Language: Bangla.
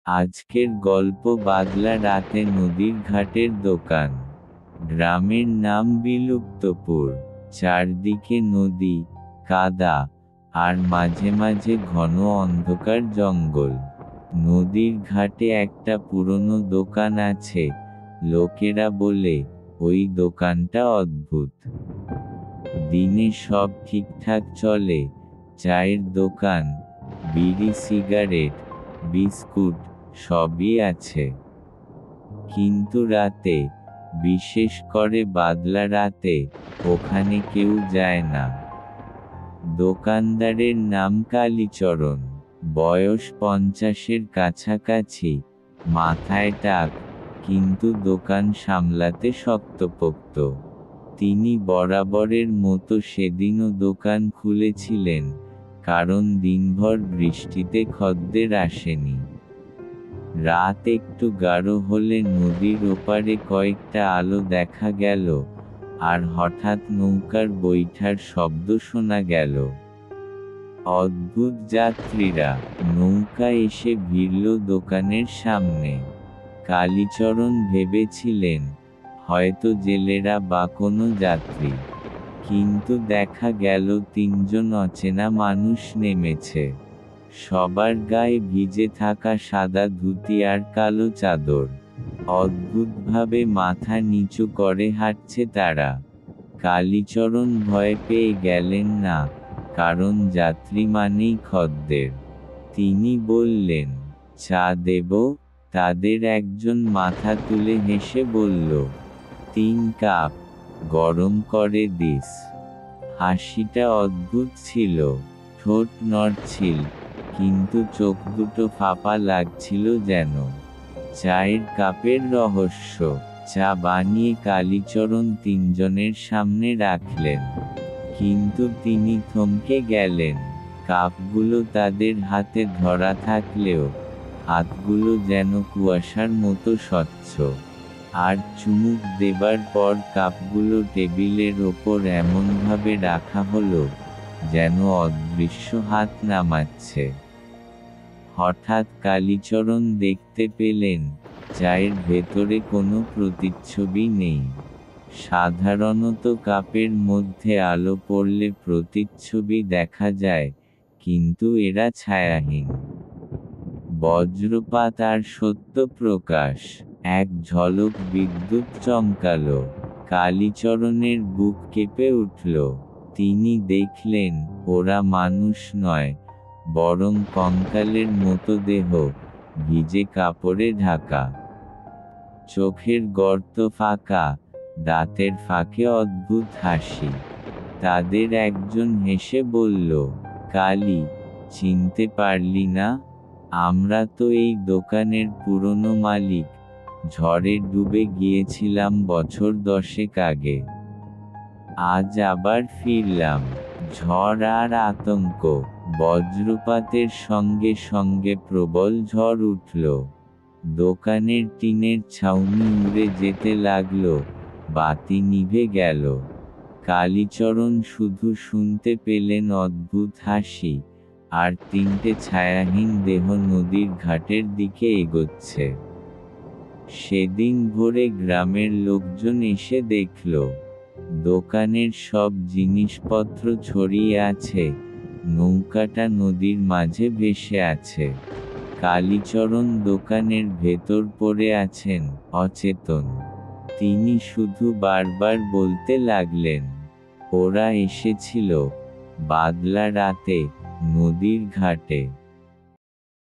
আজকের গল্প বাদলা রাতে নদীর ঘাটের দোকান। গ্রামের নাম বিলুপ্তপুর। চারদিকে নদী, কাদা, আর মাঝে মাঝে ঘন অন্ধকার জঙ্গল। নদীর ঘাটে একটা পুরনো দোকান আছে। লোকেরা বলে ওই দোকানটা অদ্ভুত। দিনে সব ঠিকঠাক চলে, চায়ের দোকান, বিড়ি, সিগারেট, বিস্কুট সবই আছে। কিন্তু রাতে, বিশেষ করে বাদলা রাতে, ওখানে কেউ যায় না। দোকানদারের নাম কালীচরণ। বয়স 50-এর কাছাকাছি, মাথায় টাক, কিন্তু দোকান সামলাতে শক্তপোক্ত। তিনি বরাবরের মতো সেদিনও দোকান খুলেছিলেন, কারণ দিনভর বৃষ্টিতে খদ্দের আসেনি। রাত একটু গাঢ় হলে নদীর ওপারে কয়েকটা আলো দেখা গেল, আর হঠাৎ নৌকার বৈঠার শব্দ শোনা গেল। অদ্ভুত যাত্রীরা। নৌকা এসে ভিড়ল দোকানের সামনে। কালীচরণ ভেবেছিলেন, হয়তো জেলেরা বা কোনো যাত্রী। কিন্তু দেখা গেল 3 জন অচেনা মানুষ নেমেছে। সবার গায়ে ভিজে থাকা সাদা ধুতি আর কালো চাদর। অদ্ভুতভাবে মাথা নিচু করে হাঁটছে তারা। কালীচরণ ভয় পেয়ে গেলেন না, কারণ যাত্রী মানেই খদ্দের। তিনি বললেন, চা দেব? তাদের একজন মাথা তুলে হেসে বলল, 3 কাপ, গরম করে দিস। হাসিটা অদ্ভুত ছিল। ঠোঁট নড়ছিল, কিন্তু চোখ দুটো ফাঁপা লাগছিল যেন। চায়ের কাপের রহস্য। চা বানিয়ে কালীচরণ 3 জনের সামনে রাখলেন। কিন্তু তিনি থমকে গেলেন। কাপগুলো তাদের হাতে ধরা থাকলেও, হাতগুলো যেন কুয়াশার মতো স্বচ্ছ। আর চুমুক দেবার পর কাপগুলো টেবিলের ওপর এমনভাবে রাখা হলো, যেন অদৃশ্য হাত নামাচ্ছে। হঠাৎ কালীচরণ দেখতে পেলেন, চায়ের ভেতরে কোনো প্রতিচ্ছবি নেই। সাধারণত কাপের মধ্যে আলো পড়লে প্রতিচ্ছবি দেখা যায়, কিন্তু এরা ছায়াহীন। বজ্রপাত আর সত্য প্রকাশ। এক ঝলক বিদ্যুৎ চমকালো। কালীচরণের বুক কেঁপে উঠল। তিনি দেখলেন, ওরা মানুষ নয়, বরং কঙ্কালের মতো দেহ, ভিজে কাপড়ে ঢাকা। চোখের গর্ত ফাঁকা, দাঁতের ফাঁকে অদ্ভুত হাসি। তাদের একজন হেসে বলল, কালী, চিনতে পারলি না? আমরা তো এই দোকানের পুরনো মালিক। ঝড়ে ডুবে গিয়েছিলাম বছর 10 আগে। আজ আবার ফিরলাম। ঝড় আর আতঙ্ক। বজ্রপাতের সঙ্গে সঙ্গে প্রবল ঝড় উঠল। দোকানের টিনের ছাউনি উড়ে যেতে লাগল, বাতি নিভে গেল। কালীচরণ শুধু শুনতে পেলেন অদ্ভুত হাসি, আর 3টে ছায়াহীন দেহ নদীর ঘাটের দিকে এগোচ্ছে। সেদিন ভোরে গ্রামের লোকজন এসে দেখল, দোকানের সব জিনিসপত্র ছড়িয়ে আছে, নৌকাটা নদীর মাঝে ভেসে আছে। কালীচরণ দোকানের ভেতর পড়ে আছেন, অচেতন। তিনি শুধু বারবার বলতে লাগলেন, ওরা এসেছিল, বাদলা রাতে, নদীর ঘাটে।